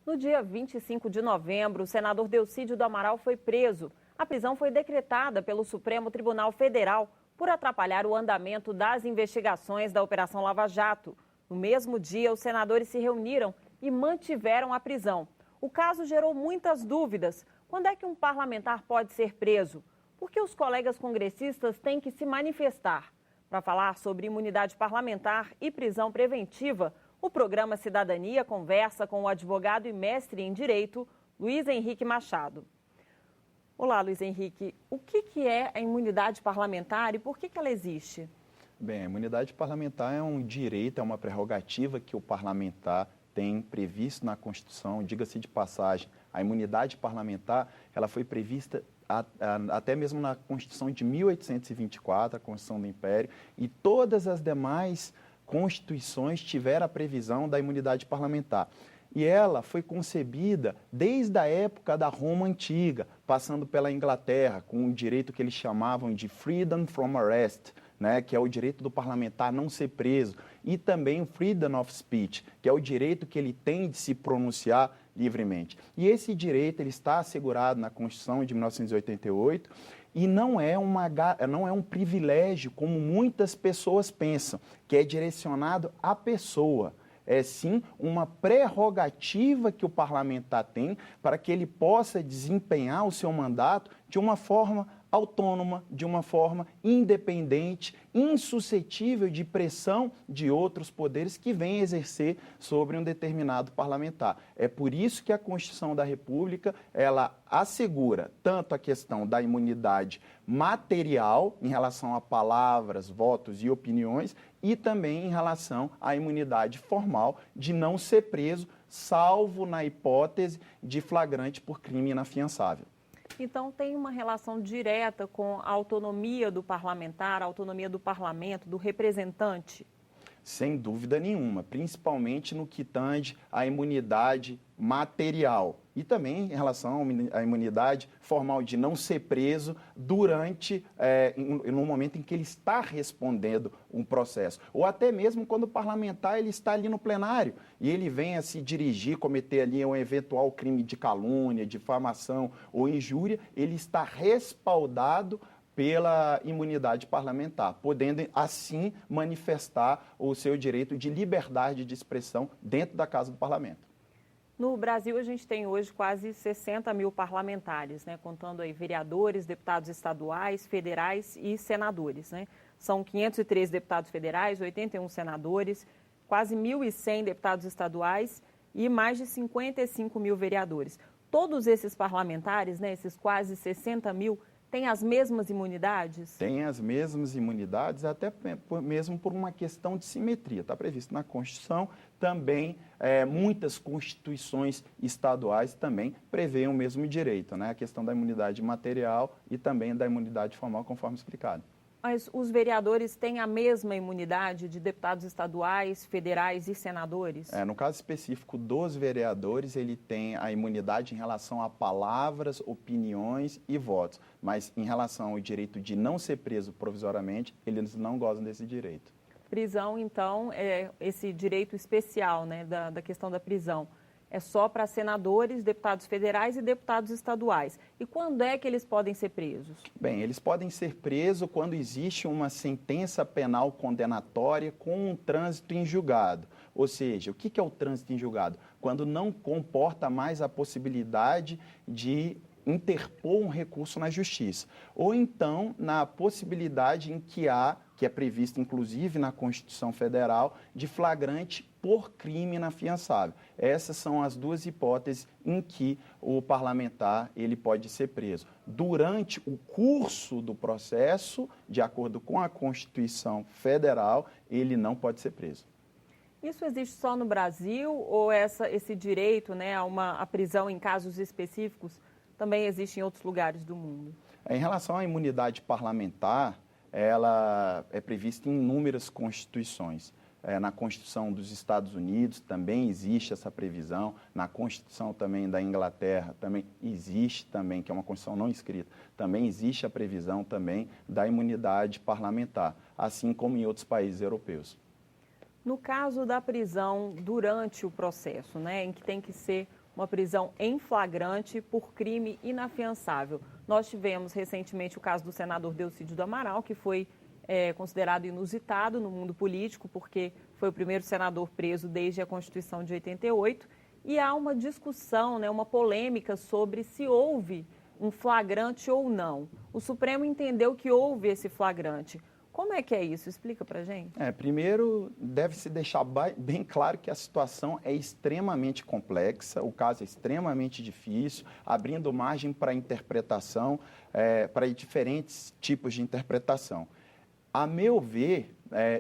No dia 25 de novembro, o senador Delcídio do Amaral foi preso. A prisão foi decretada pelo Supremo Tribunal Federal por atrapalhar o andamento das investigações da Operação Lava Jato. No mesmo dia, os senadores se reuniram e mantiveram a prisão. O caso gerou muitas dúvidas. Quando é que um parlamentar pode ser preso? Por que os colegas congressistas têm que se manifestar? Para falar sobre imunidade parlamentar e prisão preventiva, o programa Cidadania conversa com o advogado e mestre em Direito, Luiz Henrique Machado. Olá, Luiz Henrique. O que é a imunidade parlamentar e por que ela existe? Bem, a imunidade parlamentar é um direito, é uma prerrogativa que o parlamentar tem previsto na Constituição. Diga-se de passagem, a imunidade parlamentar ela foi prevista até mesmo na Constituição de 1824, a Constituição do Império, e todas as demais constituições tiveram a previsão da imunidade parlamentar. E ela foi concebida desde a época da Roma Antiga, passando pela Inglaterra, com um direito que eles chamavam de freedom from arrest, né, que é o direito do parlamentar não ser preso, e também o freedom of speech, que é o direito que ele tem de se pronunciar livremente. E esse direito ele está assegurado na Constituição de 1988 e não é um privilégio, como muitas pessoas pensam, que é direcionado à pessoa. É sim uma prerrogativa que o parlamentar tem para que ele possa desempenhar o seu mandato de uma forma autônoma, de uma forma independente, insuscetível de pressão de outros poderes que vêm exercer sobre um determinado parlamentar. É por isso que a Constituição da República, ela assegura tanto a questão da imunidade material em relação a palavras, votos e opiniões e também em relação à imunidade formal de não ser preso, salvo na hipótese de flagrante por crime inafiançável. Então, tem uma relação direta com a autonomia do parlamentar, a autonomia do parlamento, do representante? Sem dúvida nenhuma, principalmente no que tange à imunidade material e também em relação à imunidade formal de não ser preso durante, no momento em que ele está respondendo um processo. Ou até mesmo quando o parlamentar ele está ali no plenário e ele vem a se dirigir, cometer ali um eventual crime de calúnia, difamação ou injúria, ele está respaldado pela imunidade parlamentar, podendo assim manifestar o seu direito de liberdade de expressão dentro da Casa do Parlamento. No Brasil, a gente tem hoje quase 60 mil parlamentares, né, contando aí vereadores, deputados estaduais, federais e senadores, né? São 503 deputados federais, 81 senadores, quase 1.100 deputados estaduais e mais de 55 mil vereadores. Todos esses parlamentares, né, esses quase 60 mil, têm as mesmas imunidades? Tem as mesmas imunidades, até mesmo por uma questão de simetria. Está previsto na Constituição, também muitas constituições estaduais também prevêem o mesmo direito, né? A questão da imunidade material e também da imunidade formal, conforme explicado. Mas os vereadores têm a mesma imunidade de deputados estaduais, federais e senadores? No caso específico dos vereadores, ele tem a imunidade em relação a palavras, opiniões e votos. Mas em relação ao direito de não ser preso provisoriamente, eles não gozam desse direito. Prisão, então, é esse direito especial, né, da questão da prisão. É só para senadores, deputados federais e deputados estaduais. E quando é que eles podem ser presos? Bem, eles podem ser presos quando existe uma sentença penal condenatória com um trânsito em julgado. Ou seja, o que é o trânsito em julgado? Quando não comporta mais a possibilidade de interpor um recurso na justiça. Ou então, na possibilidade em que é previsto inclusive na Constituição Federal, de flagrante por crime inafiançável. Essas são as duas hipóteses em que o parlamentar ele pode ser preso. Durante o curso do processo, de acordo com a Constituição Federal, ele não pode ser preso. Isso existe só no Brasil ou esse direito, né, a prisão em casos específicos também existe em outros lugares do mundo? Em relação à imunidade parlamentar, ela é prevista em inúmeras constituições. Na Constituição dos Estados Unidos também existe essa previsão, na Constituição também da Inglaterra também existe também, que é uma Constituição não escrita, também existe a previsão também da imunidade parlamentar, assim como em outros países europeus. No caso da prisão durante o processo, né, em que tem que ser uma prisão em flagrante por crime inafiançável. Nós tivemos recentemente o caso do senador Delcídio do Amaral, que foi considerado inusitado no mundo político, porque foi o primeiro senador preso desde a Constituição de 88. E há uma discussão, uma polêmica sobre se houve um flagrante ou não. O Supremo entendeu que houve esse flagrante. Como é que é isso? Explica para a gente. Primeiro, deve-se deixar bem claro que a situação é extremamente complexa, o caso é extremamente difícil, abrindo margem para interpretação, para diferentes tipos de interpretação. A meu ver,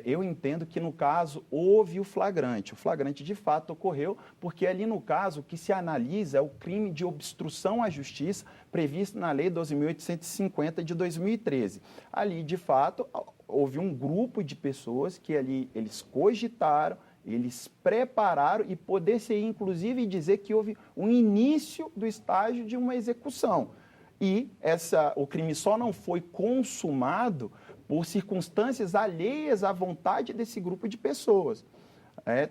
eu entendo que, no caso, houve o flagrante. O flagrante, de fato, ocorreu, porque ali, no caso, o que se analisa é o crime de obstrução à justiça previsto na Lei 12.850 de 2013. Ali, de fato, houve um grupo de pessoas que ali eles cogitaram, eles prepararam e poder-se, inclusive, dizer que houve um início do estágio de uma execução. E o crime só não foi consumado por circunstâncias alheias à vontade desse grupo de pessoas,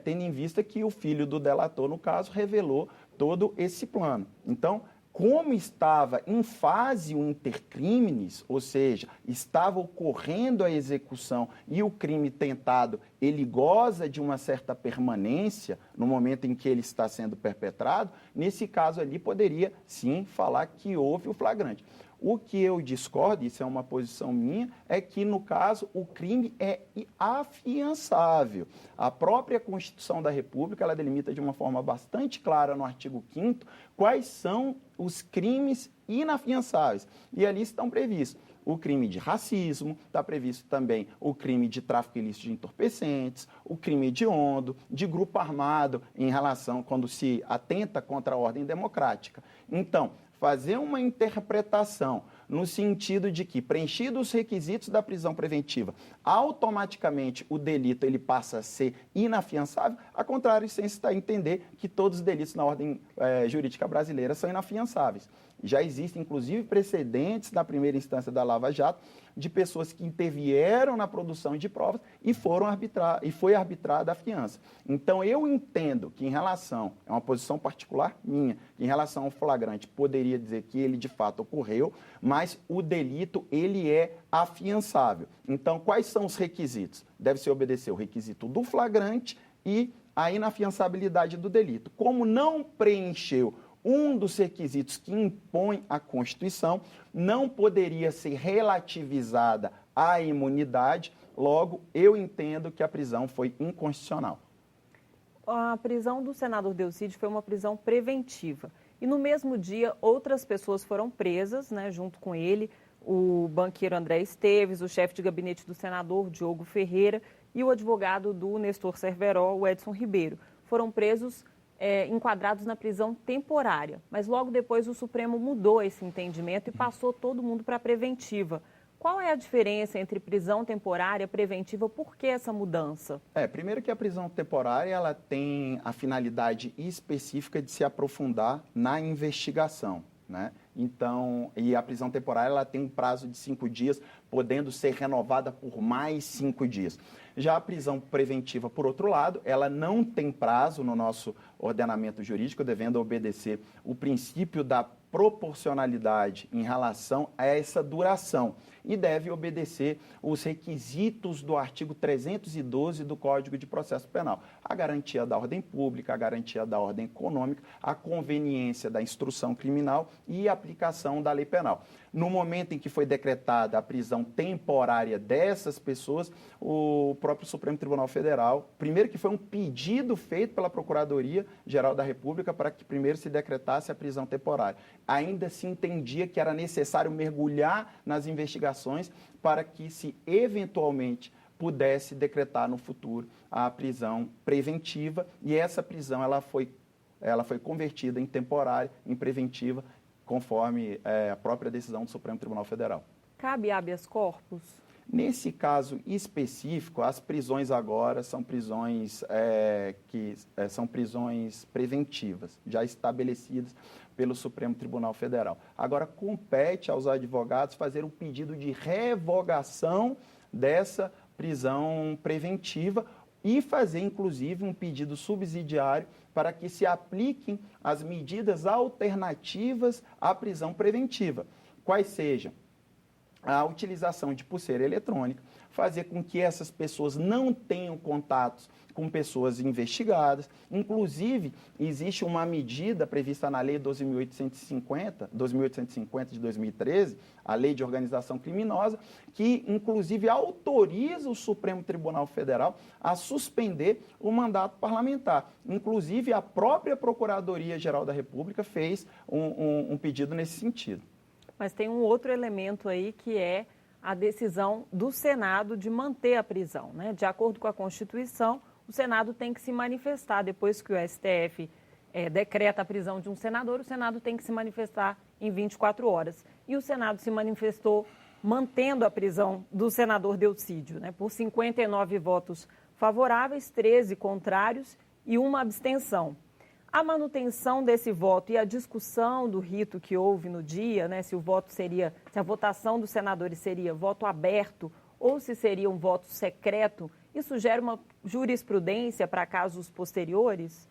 tendo em vista que o filho do delator, no caso, revelou todo esse plano. Então, como estava em fase intercrimes, ou seja, estava ocorrendo a execução e o crime tentado, ele goza de uma certa permanência no momento em que ele está sendo perpetrado, nesse caso ali poderia, sim, falar que houve o flagrante. O que eu discordo, isso é uma posição minha, é que, no caso, o crime é afiançável. A própria Constituição da República, ela delimita de uma forma bastante clara no artigo 5º quais são os crimes inafiançáveis. E ali estão previstos o crime de racismo, está previsto também o crime de tráfico ilícito de entorpecentes, o crime hediondo, de grupo armado em relação quando se atenta contra a ordem democrática. Então, fazer uma interpretação no sentido de que, preenchidos os requisitos da prisão preventiva, automaticamente o delito ele passa a ser inafiançável, ao contrário, sem se entender que todos os delitos na ordem jurídica brasileira são inafiançáveis. Já existem, inclusive, precedentes na primeira instância da Lava Jato de pessoas que intervieram na produção de provas e foi arbitrada a fiança. Então, eu entendo que, em relação, é uma posição particular minha, que em relação ao flagrante, poderia dizer que ele, de fato, ocorreu, mas o delito, ele é afiançável. Então, quais são os requisitos? Deve-se obedecer o requisito do flagrante e a inafiançabilidade do delito. Como não preencheu um dos requisitos que impõe a Constituição, não poderia ser relativizada a imunidade, logo, eu entendo que a prisão foi inconstitucional. A prisão do senador Delcídio foi uma prisão preventiva. E no mesmo dia, outras pessoas foram presas, junto com ele, o banqueiro André Esteves, o chefe de gabinete do senador, Diogo Ferreira, e o advogado do Nestor Cerveró, o Edson Ribeiro. Foram presos enquadrados na prisão temporária. Mas logo depois o Supremo mudou esse entendimento e passou todo mundo para a preventiva. Qual é a diferença entre prisão temporária e preventiva? Por que essa mudança? Primeiro que a prisão temporária ela tem a finalidade específica de se aprofundar na investigação, Então, e a prisão temporária ela tem um prazo de 5 dias, podendo ser renovada por mais 5 dias. Já a prisão preventiva, por outro lado, ela não tem prazo no nosso ordenamento jurídico, devendo obedecer o princípio da proporcionalidade em relação a essa duração e deve obedecer os requisitos do artigo 312 do Código de Processo Penal. A garantia da ordem pública, a garantia da ordem econômica, a conveniência da instrução criminal e a aplicação da lei penal. No momento em que foi decretada a prisão temporária dessas pessoas, o próprio Supremo Tribunal Federal, primeiro que foi um pedido feito pela Procuradoria-Geral da República para que primeiro se decretasse a prisão temporária. Ainda se entendia que era necessário mergulhar nas investigações para que se eventualmente pudesse decretar no futuro a prisão preventiva e essa prisão ela foi convertida em temporária, em preventiva, conforme a própria decisão do Supremo Tribunal Federal. Cabe habeas corpus? Nesse caso específico, as prisões agora são prisões são prisões preventivas, já estabelecidas pelo Supremo Tribunal Federal. Agora, compete aos advogados fazer um pedido de revogação dessa prisão preventiva e fazer, inclusive, um pedido subsidiário para que se apliquem as medidas alternativas à prisão preventiva, quais sejam a utilização de pulseira eletrônica, fazer com que essas pessoas não tenham contatos com pessoas investigadas. Inclusive, existe uma medida prevista na Lei 12.850 de 2013, a Lei de Organização Criminosa, que, inclusive, autoriza o Supremo Tribunal Federal a suspender o mandato parlamentar. Inclusive, a própria Procuradoria-Geral da República fez um pedido nesse sentido. Mas tem um outro elemento aí que é a decisão do Senado de manter a prisão, né? De acordo com a Constituição, o Senado tem que se manifestar. Depois que o STF decreta a prisão de um senador, o Senado tem que se manifestar em 24 horas. E o Senado se manifestou mantendo a prisão do senador Delcídio, né? Por 59 votos favoráveis, 13 contrários e uma abstenção. A manutenção desse voto e a discussão do rito que houve no dia, né, se a votação dos senadores seria voto aberto ou se seria um voto secreto, isso gera uma jurisprudência para casos posteriores?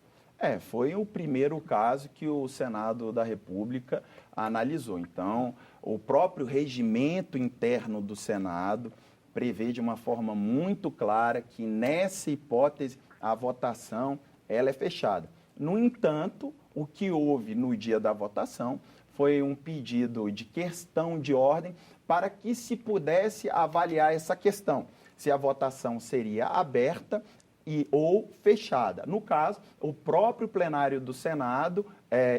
Foi o primeiro caso que o Senado da República analisou. Então, o próprio regimento interno do Senado prevê de uma forma muito clara que, nessa hipótese, a votação ela é fechada. No entanto, o que houve no dia da votação foi um pedido de questão de ordem para que se pudesse avaliar essa questão, se a votação seria aberta ou fechada. No caso, o próprio plenário do Senado,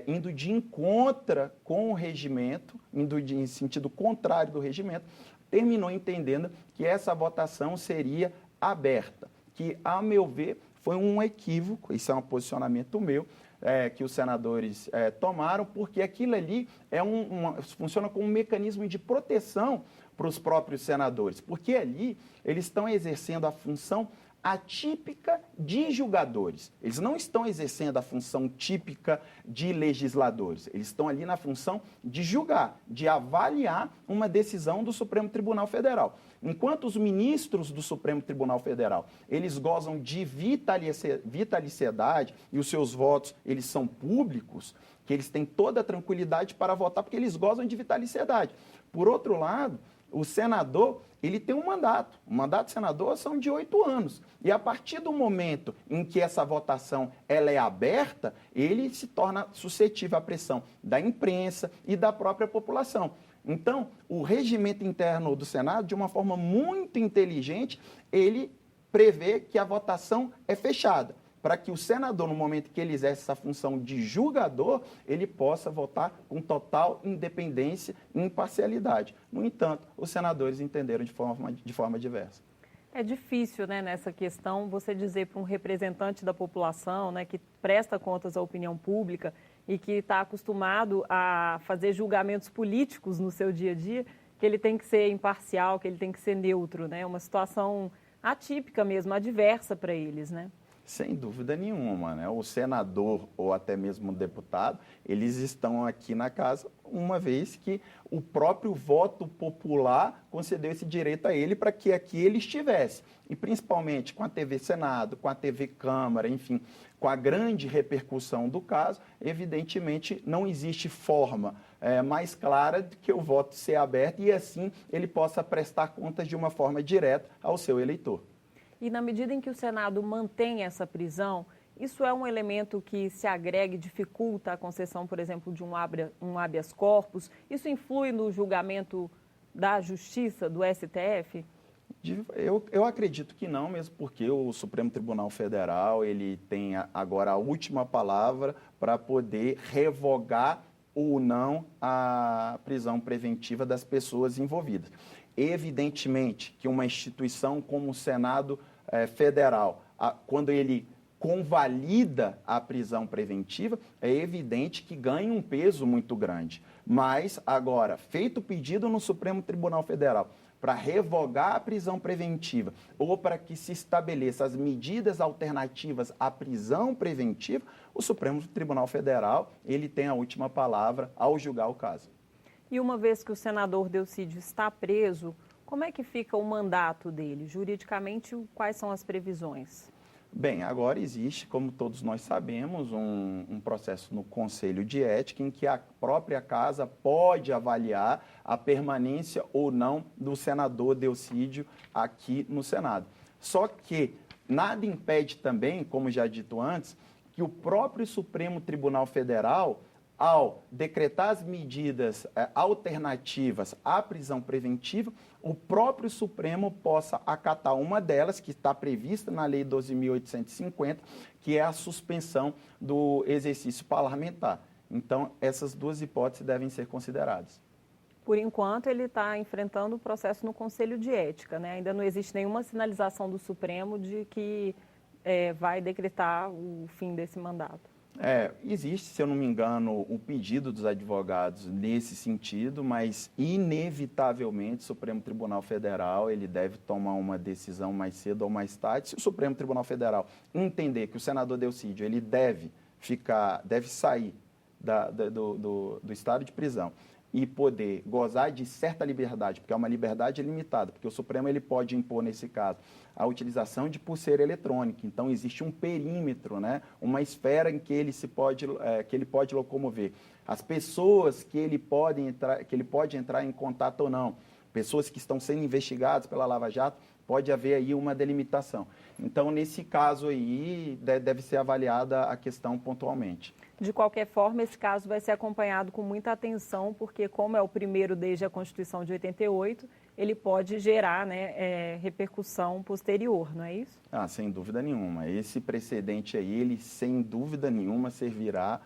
indo de encontro com o regimento, indo em sentido contrário do regimento, terminou entendendo que essa votação seria aberta, que, a meu ver, foi um equívoco, isso é um posicionamento meu, que os senadores tomaram, porque aquilo ali funciona como um mecanismo de proteção para os próprios senadores, porque ali eles estão exercendo a função atípica de julgadores. Eles não estão exercendo a função típica de legisladores. Eles estão ali na função de julgar, de avaliar uma decisão do Supremo Tribunal Federal. Enquanto os ministros do Supremo Tribunal Federal, eles gozam de vitaliciedade e os seus votos, eles são públicos, que eles têm toda a tranquilidade para votar, porque eles gozam de vitaliciedade. Por outro lado, o senador, ele tem um mandato. O mandato do senador são de 8 anos. E a partir do momento em que essa votação ela é aberta, ele se torna suscetível à pressão da imprensa e da própria população. Então, o regimento interno do Senado, de uma forma muito inteligente, ele prevê que a votação é fechada, para que o senador, no momento que ele exerce essa função de julgador, ele possa votar com total independência e imparcialidade. No entanto, os senadores entenderam de forma diversa. É difícil, né, nessa questão, você dizer para um representante da população, né, que presta contas à opinião pública e que está acostumado a fazer julgamentos políticos no seu dia a dia, que ele tem que ser imparcial, que ele tem que ser neutro, né? Uma situação atípica mesmo, adversa para eles, né? Sem dúvida nenhuma, né? O senador ou até mesmo o deputado, eles estão aqui na casa uma vez que o próprio voto popular concedeu esse direito a ele para que aqui ele estivesse. E principalmente com a TV Senado, com a TV Câmara, enfim, com a grande repercussão do caso, evidentemente não existe forma mais clara de que o voto ser aberto e assim ele possa prestar contas de uma forma direta ao seu eleitor. E na medida em que o Senado mantém essa prisão, isso é um elemento que se agrega e dificulta a concessão, por exemplo, de um habeas corpus? Isso influi no julgamento da Justiça, do STF? Eu acredito que não, mesmo porque o Supremo Tribunal Federal ele tem agora a última palavra para poder revogar ou não a prisão preventiva das pessoas envolvidas. Evidentemente que uma instituição como o Senado Federal, quando ele convalida a prisão preventiva, é evidente que ganha um peso muito grande. Mas, agora, feito o pedido no Supremo Tribunal Federal para revogar a prisão preventiva ou para que se estabeleça as medidas alternativas à prisão preventiva, o Supremo Tribunal Federal ele tem a última palavra ao julgar o caso. E uma vez que o senador Delcídio está preso, como é que fica o mandato dele? Juridicamente, quais são as previsões? Bem, agora existe, como todos nós sabemos, um processo no Conselho de Ética em que a própria Casa pode avaliar a permanência ou não do senador Delcídio aqui no Senado. Só que nada impede também, como já dito antes, que o próprio Supremo Tribunal Federal, ao decretar as medidas alternativas à prisão preventiva, o próprio Supremo possa acatar uma delas, que está prevista na Lei 12.850, que é a suspensão do exercício parlamentar. Então, essas duas hipóteses devem ser consideradas. Por enquanto, ele está enfrentando o processo no Conselho de Ética, né? Ainda não existe nenhuma sinalização do Supremo de que vai decretar o fim desse mandato. Existe, se eu não me engano, o pedido dos advogados nesse sentido, mas inevitavelmente o Supremo Tribunal Federal ele deve tomar uma decisão mais cedo ou mais tarde. Se o Supremo Tribunal Federal entender que o senador Delcídio ele deve sair do estado de prisão e poder gozar de certa liberdade, porque é uma liberdade limitada, porque o Supremo ele pode impor, nesse caso, a utilização de pulseira eletrônica. Então, existe um perímetro, né? Uma esfera em que ele pode locomover. As pessoas que ele pode entrar em contato ou não, pessoas que estão sendo investigadas pela Lava Jato, pode haver aí uma delimitação. Então, nesse caso aí, deve ser avaliada a questão pontualmente. De qualquer forma, esse caso vai ser acompanhado com muita atenção, porque como é o primeiro desde a Constituição de 88, ele pode gerar, né, repercussão posterior, não é isso? Sem dúvida nenhuma. Esse precedente aí, ele sem dúvida nenhuma servirá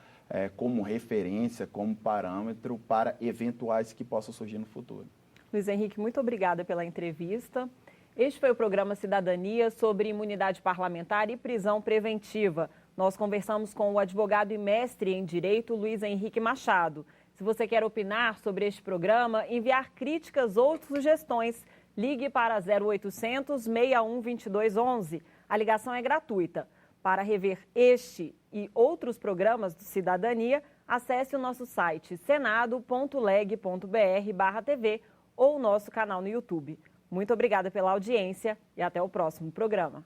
como referência, como parâmetro para eventuais que possam surgir no futuro. Luiz Henrique, muito obrigada pela entrevista. Este foi o programa Cidadania sobre imunidade parlamentar e prisão preventiva. Nós conversamos com o advogado e mestre em Direito, Luiz Henrique Machado. Se você quer opinar sobre este programa, enviar críticas ou sugestões, ligue para 0800 61 22 11. A ligação é gratuita. Para rever este e outros programas do Cidadania, acesse o nosso site senado.leg.br/tv ou o nosso canal no YouTube. Muito obrigada pela audiência e até o próximo programa.